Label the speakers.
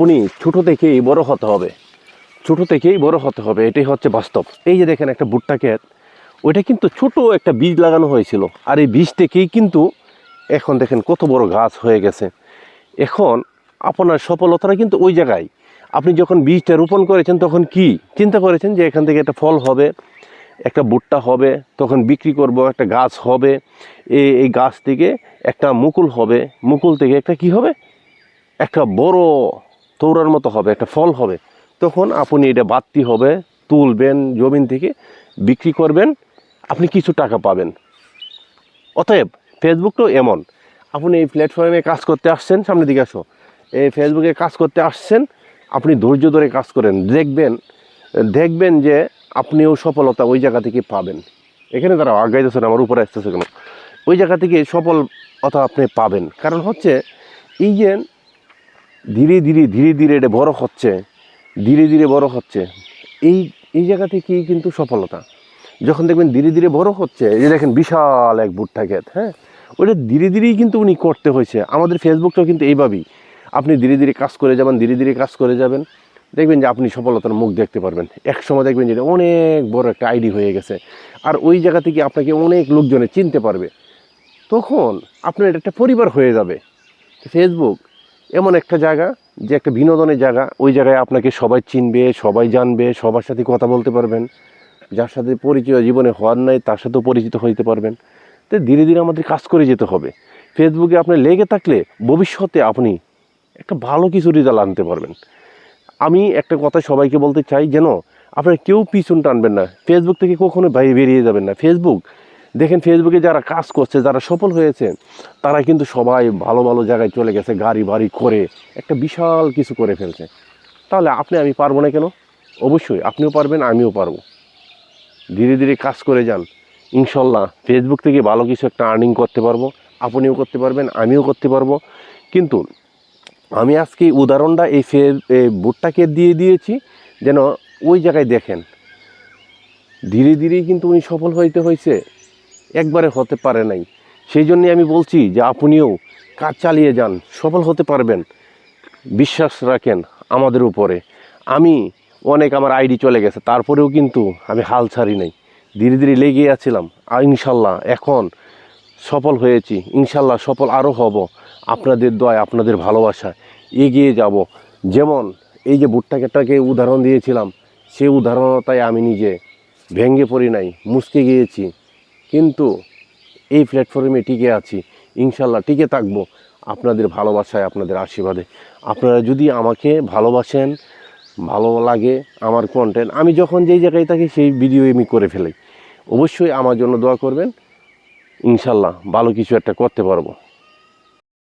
Speaker 1: উনি ছোট থেকেই বড় হতে হবে, ছোট থেকেই বড় হতে হবে, এটাই হচ্ছে বাস্তব। এই যে দেখেন একটা ভুট্টা ক্ষেত, ওইটা কিন্তু ছোট একটা বীজ লাগানো হয়েছিল, আর এই বীজ থেকেই কিন্তু এখন দেখেন কত বড় গাছ হয়ে গেছে। এখন আপনার সফলতাটা কিন্তু ওই জায়গায়, আপনি যখন বীজটা রোপণ করেছেন তখন কি চিন্তা করেছেন যে এখান থেকে একটা ফল হবে, একটা ভুট্টা হবে, তখন বিক্রি করব, একটা গাছ হবে, এই গাছ থেকে একটা মুকুল হবে, মুকুল থেকে একটা কি হবে, একটা বড় তৌড়ার মতো হবে, একটা ফল হবে। তখন আপনি এটা বাড়তি হবে, তুলবেন জমিন থেকে, বিক্রি করবেন, আপনি কিছু টাকা পাবেন। অতএব ফেসবুকটাও এমন, আপনি এই প্ল্যাটফর্মে কাজ করতে আসছেন, সামনের দিকে আসো, এই ফেসবুকে কাজ করতে আসছেন, আপনি ধৈর্য ধরে কাজ করেন, দেখবেন যে আপনিও সফলতা ওই জায়গা থেকে পাবেন। এখানে তারা আগাইতেছেন, আমার উপরে আসতেছে কেন, ওই জায়গা থেকে সফলতা আপনি পাবেন। কারণ হচ্ছে এই যে ধীরে ধীরে এটা বড় হচ্ছে, ধীরে ধীরে বড় হচ্ছে, এই জায়গা থেকেই কিন্তু সফলতা। যখন দেখবেন ধীরে ধীরে বড় হচ্ছে, এই যে দেখেন বিশাল এক ভুট্টা ক্ষেত, হ্যাঁ, ওটা ধীরে ধীরেই কিন্তু উনি করতে হয়েছে। আমাদের ফেসবুকটাও কিন্তু এইভাবেই, আপনি ধীরে ধীরে কাজ করে যাবেন, ধীরে ধীরে কাজ করে যাবেন, দেখবেন যে আপনি সফলতার মুখ দেখতে পারবেন। এক সময় দেখবেন যে অনেক বড় একটা আইডি হয়ে গেছে, আর ওই জায়গা থেকে আপনাকে অনেক লোকজনে চিনতে পারবে, তখন আপনার এটা একটা পরিবার হয়ে যাবে। ফেসবুক এমন একটা জায়গা, যে একটা বিনোদনের জায়গা, ওই জায়গায় আপনাকে সবাই চিনবে, সবাই জানবে, সবার সাথে কথা বলতে পারবেন, যার সাথে পরিচয় জীবনে হওয়ার নাই তার সাথেও পরিচিত হইতে পারবেন। তো ধীরে ধীরে আমাদের কাজ করে যেতে হবে। ফেসবুকে আপনি লেগে থাকলে ভবিষ্যতে আপনি একটা ভালো কিছু রেজাল্ট আনতে পারবেন। আমি একটা কথা সবাইকে বলতে চাই, যেন আপনারা কেউ পিছন টানবেন না, ফেসবুক থেকে কখনো বেরিয়ে যাবেন না। দেখেন ফেসবুকে যারা কাজ করছে, যারা সফল হয়েছে, তারা কিন্তু সবাই ভালো ভালো জায়গায় চলে গেছে, গাড়ি বাড়ি করে একটা বিশাল কিছু করে ফেলছে। তাহলে আমি পারবো না কেন? অবশ্যই আপনিও পারবেন, আমিও পারবো। ধীরে ধীরে কাজ করে যান, ইনশাল্লাহ ফেসবুক থেকে ভালো কিছু একটা আর্নিং করতে পারবো, আপনিও করতে পারবেন, আমিও করতে পারবো। কিন্তু আমি আজকে উদাহরণটা এই ভুট্টাকে দিয়ে দিয়েছি, যেন ওই জায়গায় দেখেন ধীরে ধীরেই কিন্তু উনি সফল হইতে হয়েছে, একবারে হতে পারে নাই। সেই জন্যে আমি বলছি যে আপনিও কাজ চালিয়ে যান, সফল হতে পারবেন, বিশ্বাস রাখেন আমাদের উপরে। আমি আমার আইডি চলে গেছে, তারপরেও কিন্তু আমি হাল ছাড়ি নাই, ধীরে ধীরে লেগে আছিলাম, আর ইনশাল্লাহ এখন সফল হয়েছি, ইনশাল্লাহ সফল আরও হব। আপনাদের দোয়ায়, আপনাদের ভালোবাসায় এগিয়ে যাব। যেমন এই যে ভুট্টাটাকে উদাহরণ দিয়েছিলাম, সেই উদাহরণতায় আমি নিজে ভেঙে পড়ি নাই, মুচকে গিয়েছি, কিন্তু এই প্ল্যাটফর্মে টিকে আছি, ইনশাল্লাহ টিকে থাকবো আপনাদের ভালোবাসায়, আপনাদের আশীর্বাদে। আপনারা যদি আমাকে ভালোবাসেন, ভালো লাগে আমার কন্টেন্ট, আমি যখন যেই জায়গায় থাকি সেই ভিডিও আমি করে ফেলি, অবশ্যই আমার জন্য দোয়া করবেন, ইনশাল্লাহ ভালো কিছু একটা করতে পারবো।